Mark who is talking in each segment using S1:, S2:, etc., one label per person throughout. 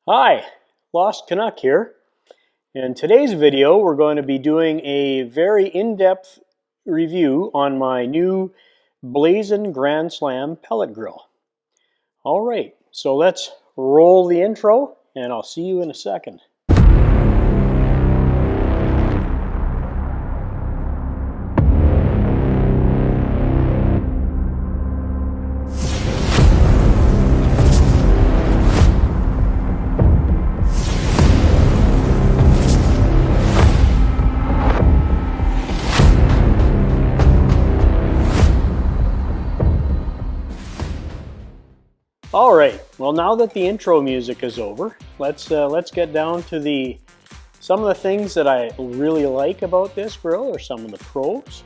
S1: Hi, Lost Canuck here. In today's video, we're going to be doing a very in-depth review on my new Blazn Grand Slam pellet grill. All right, so let's roll the intro, and I'll see you in a second. All right, well, now that the intro music is over, let's get down to some of the things that I really like about this grill, or some of the pros,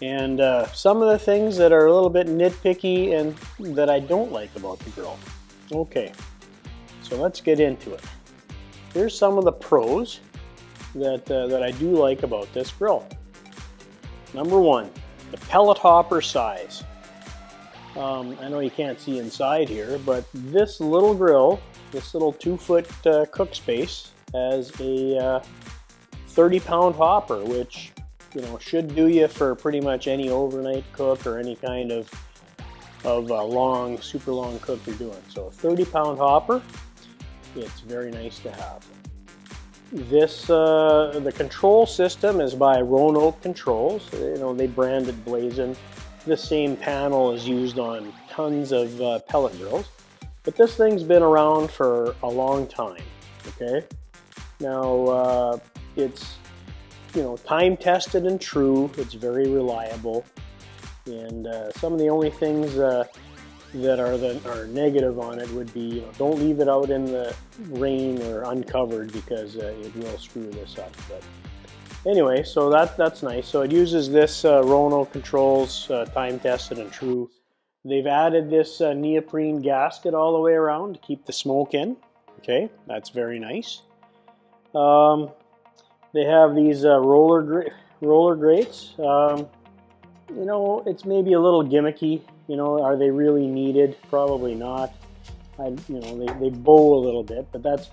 S1: and some of the things that are a little bit nitpicky and that I don't like about the grill. Okay, so let's get into it. Here's some of the pros that I do like about this grill. Number one, the pellet hopper size. I know you can't see inside here, but this little grill, this little 2-foot cook space, has a 30-pound hopper, which should do you for pretty much any overnight cook or any kind of long, super long cook you're doing. So a 30-pound hopper, it's very nice to have. This the control system is by Roanoke Controls. They branded Blazn. The same panel is used on tons of pellet grills, but this thing's been around for a long time. Okay, now it's time tested and true. It's very reliable, and some of the only things that are negative on it would be don't leave it out in the rain or uncovered, because it will screw this up. But anyway, so that's nice. So it uses this Roanoke Controls time tested and true. They've added this neoprene gasket all the way around to keep the smoke in. Okay, that's very nice. They have these roller grates. It's maybe a little gimmicky. Are they really needed? Probably not. They bow a little bit, but that's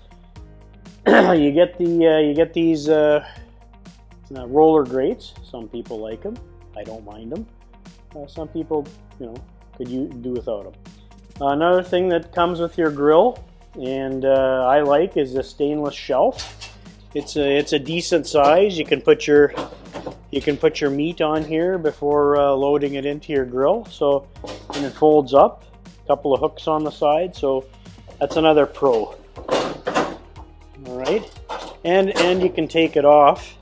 S1: you get these roller grates. Some people like them. I don't mind them. Some people, could do without them. Another thing that comes with your grill, and I like, is the stainless shelf. It's a decent size. You can put your meat on here before loading it into your grill. So, and it folds up. A couple of hooks on the side. So that's another pro. All right, and you can take it off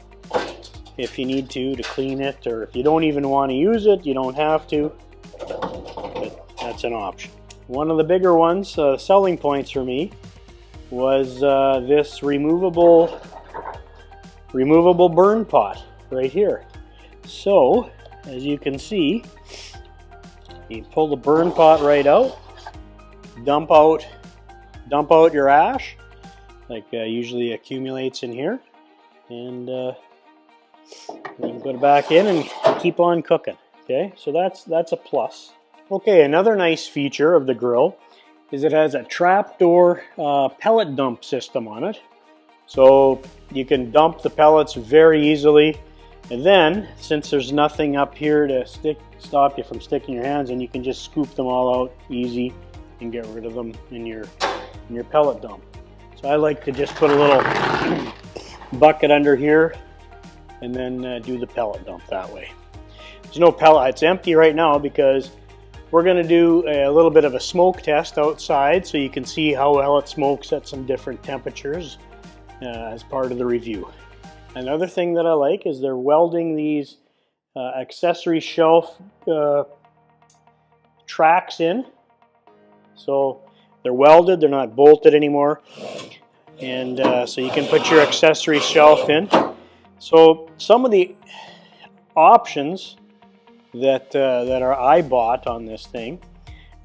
S1: if you need to clean it, or if you don't even want to use it, you don't have to, but that's an option. One of the bigger ones, selling points for me, was this removable burn pot right here. So, as you can see, you pull the burn pot right out, dump out your ash, like usually accumulates in here, and you can put it back in and keep on cooking. Okay, so that's a plus. Okay, another nice feature of the grill is it has a trapdoor pellet dump system on it. So you can dump the pellets very easily, and then since there's nothing up here to stop you from sticking your hands in, you can just scoop them all out easy and get rid of them in your pellet dump. So I like to just put a little bucket under here and then do the pellet dump that way. There's no pellet, it's empty right now because we're going to do a little bit of a smoke test outside so you can see how well it smokes at some different temperatures as part of the review. Another thing that I like is they're welding these accessory shelf tracks in. So they're welded, they're not bolted anymore, and so you can put your accessory shelf in. So some of the options that I bought on this thing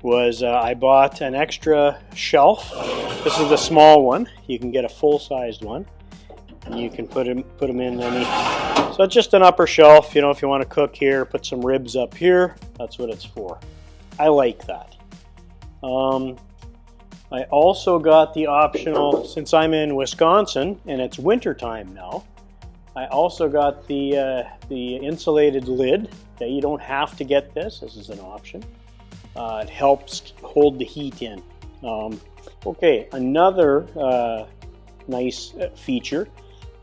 S1: was I bought an extra shelf. This is the small one. You can get a full-sized one, and you can put them in any. So it's just an upper shelf. If you want to cook here, put some ribs up here. That's what it's for. I like that. I also got the optional, since I'm in Wisconsin and it's winter time now, I also got the insulated lid. Okay, you don't have to get this. This is an option. It helps hold the heat in. Okay, another nice feature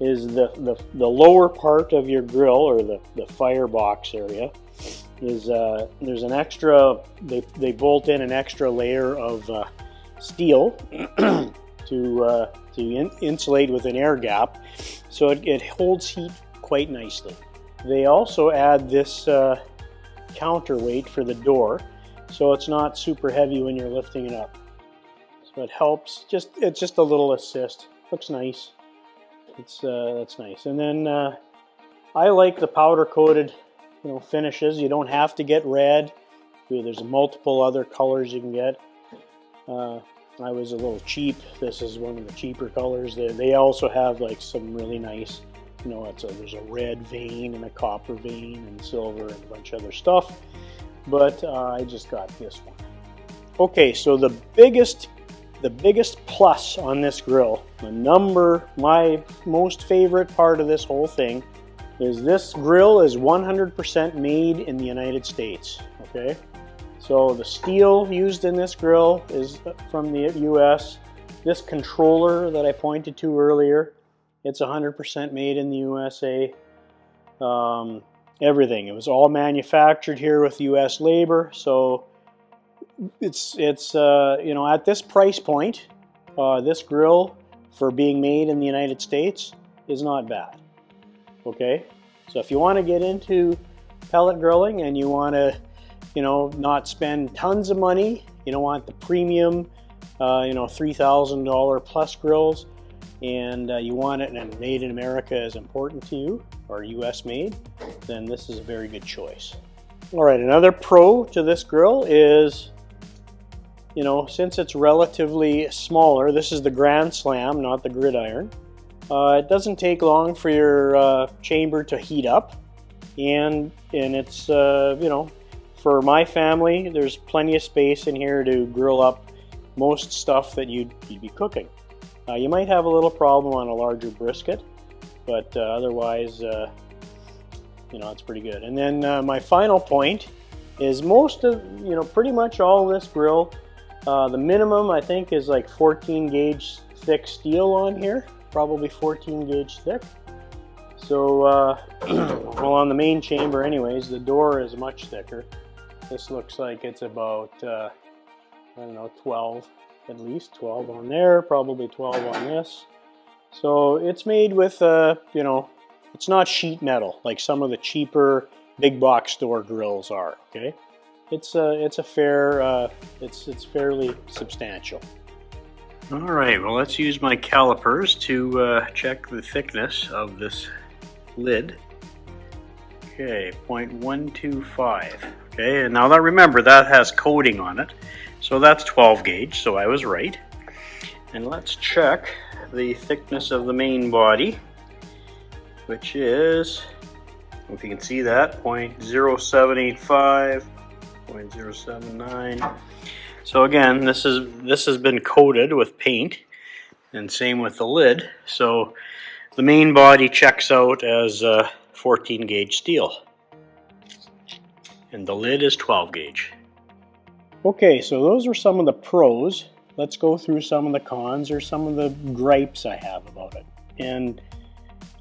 S1: is the lower part of your grill, or the firebox area, is there's an extra, they bolt in an extra layer of steel to insulate with an air gap, so it holds heat quite nicely. They also add this counterweight for the door, so it's not super heavy when you're lifting it up. So it helps. It's just a little assist. Looks nice. That's nice. And then I like the powder coated, finishes. You don't have to get red. There's multiple other colors you can get. I was a little cheap. This is one of the cheaper colors. They also have like some really nice, there's a red vein and a copper vein and silver and a bunch of other stuff. But I just got this one. Okay, so the biggest plus on this grill, my most favorite part of this whole thing, is this grill is 100% made in the United States. Okay, so the steel used in this grill is from the US. This controller that I pointed to earlier, it's 100% made in the USA. Everything, it was all manufactured here with US labor, so it's at this price point, this grill for being made in the United States is not bad. Okay, so if you want to get into pellet grilling and you want to not spend tons of money, you don't want the premium $3,000 plus grills, and you want it and made in America is important to you, or US made, then this is a very good choice. All right, another pro to this grill is, since it's relatively smaller, this is the Grand Slam, not the gridiron. It doesn't take long for your chamber to heat up, and it's for my family, there's plenty of space in here to grill up most stuff that you'd be cooking. You might have a little problem on a larger brisket, but otherwise, it's pretty good. And then my final point is pretty much all of this grill, the minimum I think is like 14 gauge thick steel on here, probably 14 gauge thick. So, well, on the main chamber anyways, the door is much thicker. This looks like it's about, 12, at least 12 on there, probably 12 on this. So it's made with, it's not sheet metal like some of the cheaper big box store grills are. Okay, it's a fair, it's fairly substantial. All right, well, let's use my calipers to check the thickness of this lid. Okay, 0.125. Okay, and now that, remember, that has coating on it, so that's 12 gauge, so I was right. And let's check the thickness of the main body, which is, if you can see that, 0.0785, 0.079. So again, this has been coated with paint, and same with the lid. So the main body checks out as 14 gauge steel, and the lid is 12 gauge. Okay, so those are some of the pros. Let's go through some of the cons, or some of the gripes I have about it. And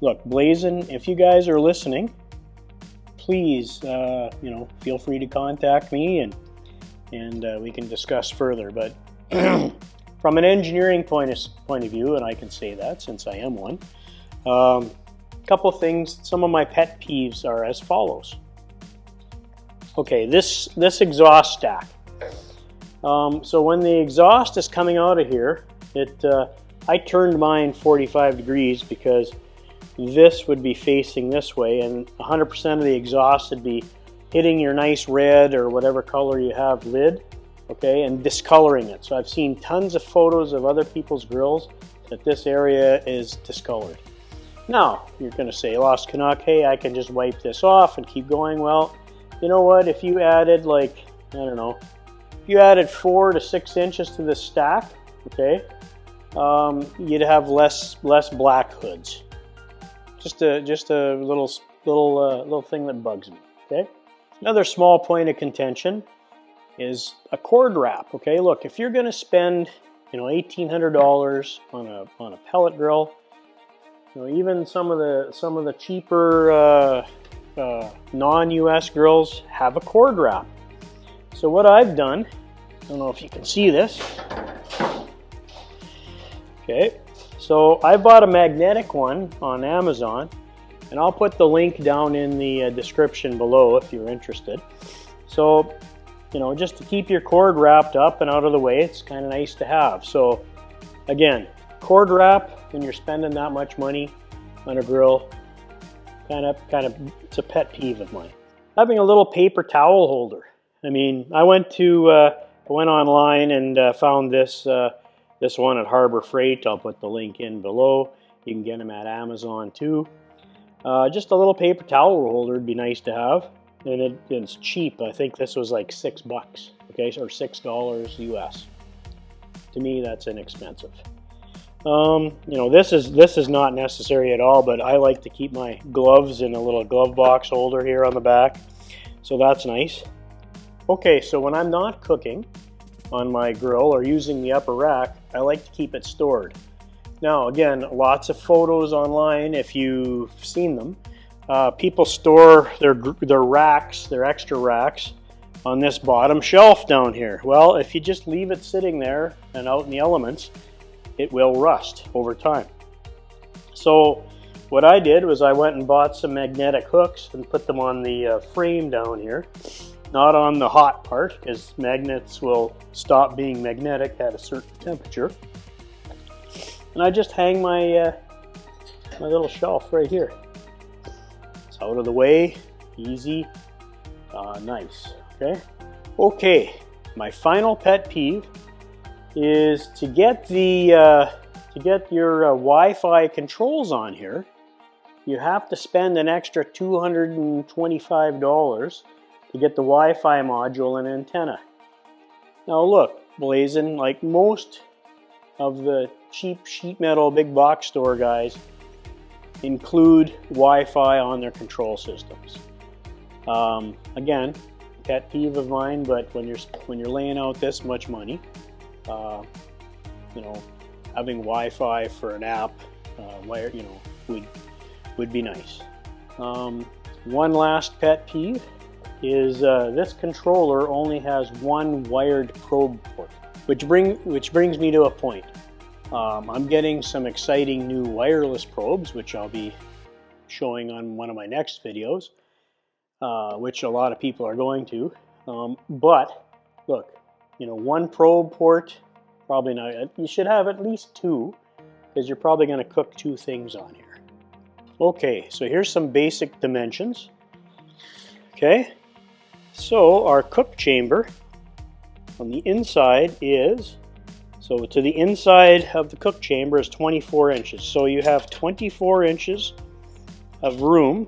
S1: look, Blazn, if you guys are listening, please, feel free to contact me, and we can discuss further. But from an engineering point of view, and I can say that since I am one, couple things. Some of my pet peeves are as follows. Okay, this exhaust stack. So when the exhaust is coming out of here, I turned mine 45 degrees because this would be facing this way, and 100% of the exhaust would be hitting your nice red or whatever color you have lid, okay, and discoloring it. So I've seen tons of photos of other people's grills that this area is discolored. Now, you're going to say, Lost Canuck, hey, I can just wipe this off and keep going. Well, you know what? If you added, if you added 4 to 6 inches to this stack, okay, you'd have less black hoods. Just a little thing that bugs me. Okay. Another small point of contention is a cord wrap. Okay, look, if you're going to spend, $1,800 on a pellet grill, even some of the cheaper non-US grills have a cord wrap. So what I've done, I don't know if you can see this. Okay, so I bought a magnetic one on Amazon, and I'll put the link down in the description below if you're interested. So, just to keep your cord wrapped up and out of the way, it's kind of nice to have. So, again, cord wrap when you're spending that much money on a grill, kind of, it's a pet peeve of mine. Having a little paper towel holder. I mean, I went online and found this one at Harbor Freight. I'll put the link in below. You can get them at Amazon too. Just a little paper towel holder would be nice to have, and it's cheap. I think this was like $6, okay, or $6 US. To me, that's inexpensive. This is not necessary at all, but I like to keep my gloves in a little glove box holder here on the back, so that's nice. Okay, so when I'm not cooking on my grill or using the upper rack, I like to keep it stored. Now, again, lots of photos online, if you've seen them. People store their racks, their extra racks, on this bottom shelf down here. Well, if you just leave it sitting there and out in the elements, it will rust over time. So what I did was I went and bought some magnetic hooks and put them on the frame down here. Not on the hot part, because magnets will stop being magnetic at a certain temperature. And I just hang my little shelf right here. It's out of the way, easy, nice. Okay. My final pet peeve is to get your Wi-Fi controls on here. You have to spend an extra $225 to get the Wi-Fi module and antenna. Now look, Blazn, like most of the cheap sheet metal big box store guys, include Wi-Fi on their control systems. Again, pet peeve of mine, but when you're laying out this much money, having Wi-Fi for an app, would be nice. One last pet peeve is this controller only has one wired probe port, which brings me to a point. I'm getting some exciting new wireless probes, which I'll be showing on one of my next videos, which a lot of people are going to. But look, one probe port, probably not. You should have at least two, because you're probably going to cook two things on here. Okay, so here's some basic dimensions. Okay. So our cook chamber on the inside to the inside of the cook chamber is 24 inches. So you have 24 inches of room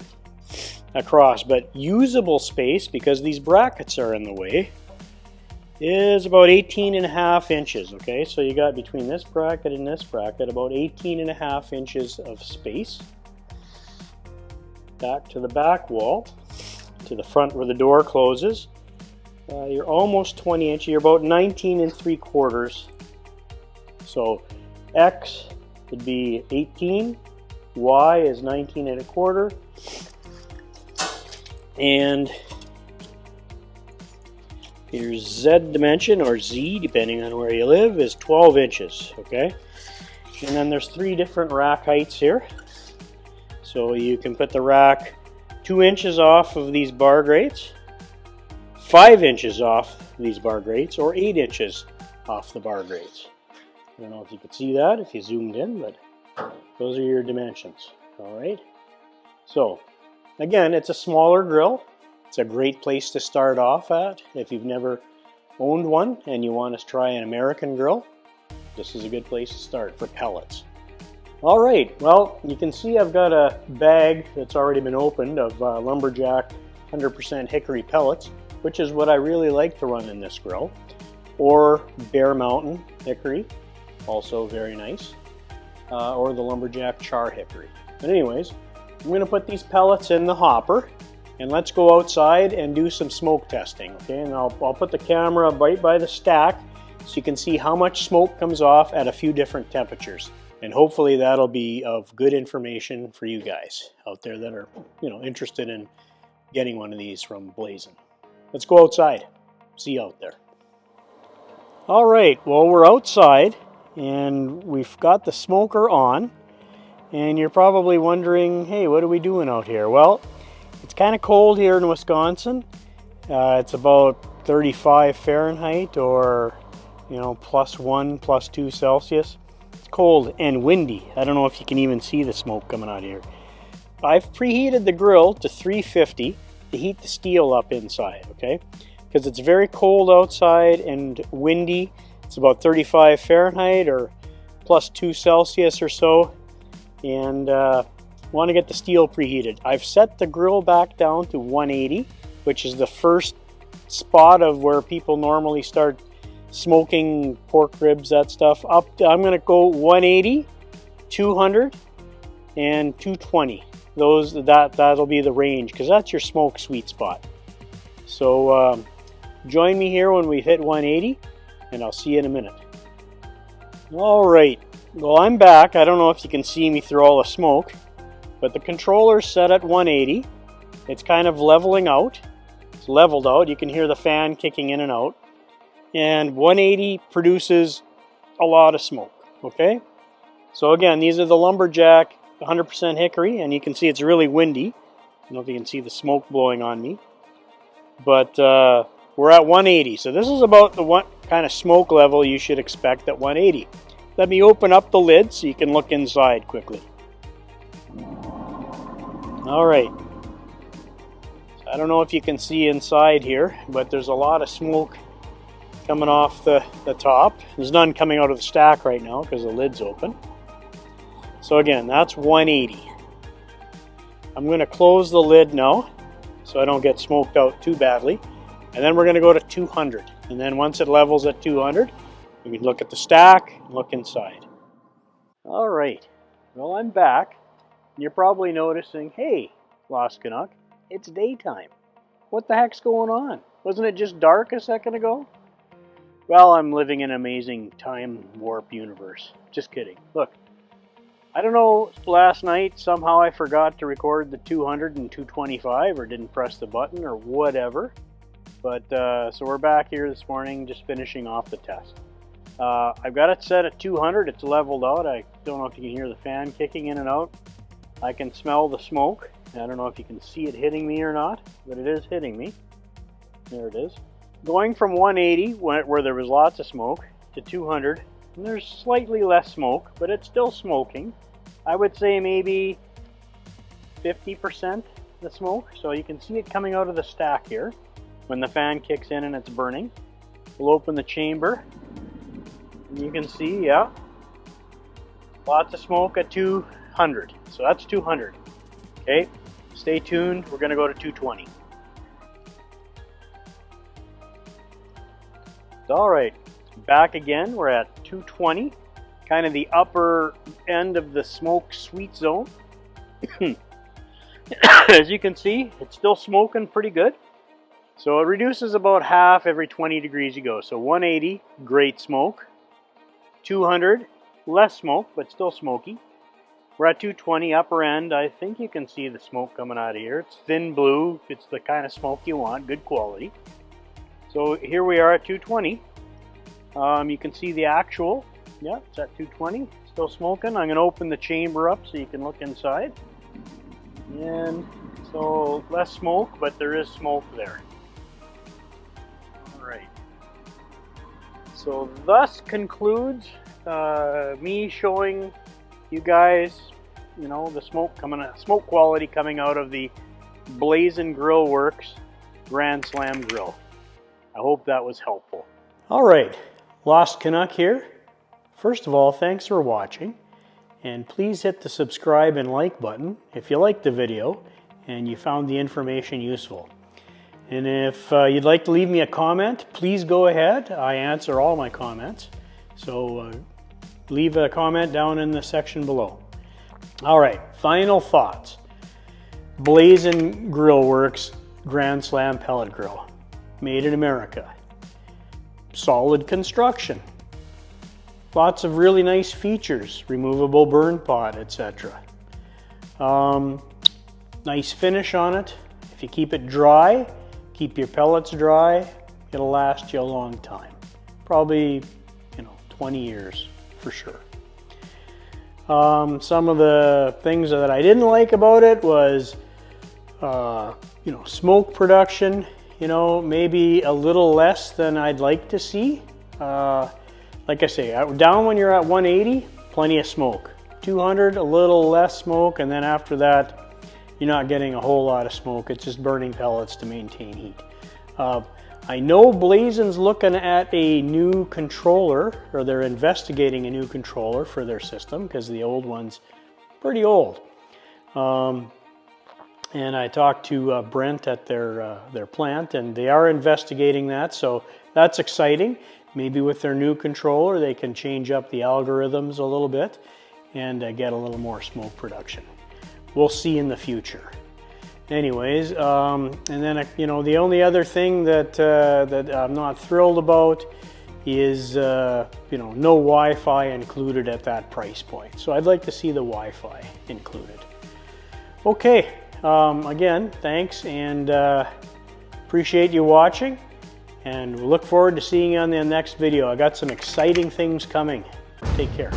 S1: across, but usable space, because these brackets are in the way, is about 18.5 inches. Okay, so you got between this bracket and this bracket about 18.5 inches of space. Back to the back wall, to the front where the door closes, you're almost 20 inches. You're about 19 3/4. So X would be 18, Y is 19 1/4, and your Z dimension, or Z, depending on where you live, is 12 inches. Okay, and then there's 3 different rack heights here. So you can put the rack 2 inches off of these bar grates, 5 inches off these bar grates, or 8 inches off the bar grates. I don't know if you could see that if you zoomed in, but those are your dimensions. All right. So again, it's a smaller grill. It's a great place to start off at if you've never owned one and you want to try an American grill. This is a good place to start for pellets. All right, well, you can see I've got a bag that's already been opened of Lumberjack 100% hickory pellets, which is what I really like to run in this grill, or Bear Mountain hickory. also very nice, or the lumberjack char hickory. But anyways, I'm going to put these pellets in the hopper, and let's go outside and do some smoke testing. Okay, and I'll put the camera right by the stack so you can see how much smoke comes off at a few different temperatures. And hopefully that'll be of good information for you guys out there that are, interested in getting one of these from Blazn. Let's go outside. See you out there. All right, well, we're outside and we've got the smoker on, and you're probably wondering, hey, what are we doing out here? Well, it's kind of cold here in Wisconsin. It's about 35 Fahrenheit or +1, +2 Celsius. It's cold and windy. I don't know if you can even see the smoke coming out here. I've preheated the grill to 350 to heat the steel up inside, okay? Because it's very cold outside and windy. It's about 35 Fahrenheit or +2 Celsius or so. And want to get the steel preheated. I've set the grill back down to 180, which is the first spot of where people normally start smoking pork ribs, that stuff. I'm going to go 180, 200, and 220. That'll be the range, because that's your smoke sweet spot. So join me here when we hit 180, and I'll see you in a minute. All right, well, I'm back. I don't know if you can see me through all the smoke, but the controller's set at 180. It's kind of leveling out. It's leveled out. You can hear the fan kicking in and out. And 180 produces a lot of smoke, okay? So again, these are the lumberjack 100% hickory, and you can see it's really windy. I don't know if you can see the smoke blowing on me. But we're at 180, so this is about the one kind of smoke level you should expect at 180. Let me open up the lid so you can look inside quickly. All right. I don't know if you can see inside here, but there's a lot of smoke coming off the top. There's none coming out of the stack right now because the lid's open. So again, that's 180. I'm going to close the lid now so I don't get smoked out too badly. And then we're going to go to 200. And then once it levels at 200, we can look at the stack and look inside. All right. Well, I'm back. You're probably noticing, hey, Lost Canuck, it's daytime. What the heck's going on? Wasn't it just dark a second ago? Well, I'm living in an amazing time warp universe. Just kidding. Look, I don't know, last night somehow I forgot to record the 200 and 225 or didn't press the button or whatever. But so we're back here this morning just finishing off the test. I've got it set at 200. It's leveled out. I don't know if you can hear the fan kicking in and out. I can smell the smoke. I don't know if you can see it hitting me or not, but it is hitting me. There it is. Going from 180, where there was lots of smoke, to 200, and there's slightly less smoke, but it's still smoking. I would say maybe 50% the smoke, so you can see it coming out of the stack here when the fan kicks in and it's burning. We'll open the chamber, and you can see, yeah, lots of smoke at 200, so that's 200. Okay, stay tuned, we're going to go to 220. All right, back again. We're at 220, kind of the upper end of the smoke sweet zone. As you can see, it's still smoking pretty good. So it reduces about half every 20 degrees you go. So 180, great smoke. 200, less smoke, but still smoky. We're at 220, upper end. I think you can see the smoke coming out of here. It's thin blue. It's the kind of smoke you want, good quality. So here we are at 220. You can see the actual. Yeah, it's at 220. Still smoking. I'm going to open the chamber up so you can look inside. And so less smoke, but there is smoke there. All right. So thus concludes me showing you guys, the smoke quality coming out of the Blazn Grill Works Grand Slam grill. I hope that was helpful. All right, Lost Canuck here. First of all, thanks for watching, and please hit the subscribe and like button if you liked the video and you found the information useful. And if you'd like to leave me a comment, please go ahead. I answer all my comments, so leave a comment down in the section below. All right, final thoughts. Blazn Grill Works Grand Slam pellet grill, made in America. Solid construction. Lots of really nice features, removable burn pot, etc. Nice finish on it. If you keep it dry, keep your pellets dry, it'll last you a long time. Probably, 20 years for sure. Some of the things that I didn't like about it was, smoke production, maybe a little less than I'd like to see. Like I say, down when you're at 180, plenty of smoke. 200, a little less smoke, and then after that, you're not getting a whole lot of smoke. It's just burning pellets to maintain heat. I know Blazn's looking at a new controller, or they're investigating a new controller for their system, because the old one's pretty old. And I talked to Brent at their plant, and they are investigating that, so that's exciting. Maybe with their new controller, they can change up the algorithms a little bit and get a little more smoke production. We'll see in the future. Anyways, and then the only other thing that I'm not thrilled about is no Wi-Fi included at that price point. So I'd like to see the Wi-Fi included. Okay, again, thanks, and appreciate you watching. And we'll look forward to seeing you on the next video. I got some exciting things coming. Take care.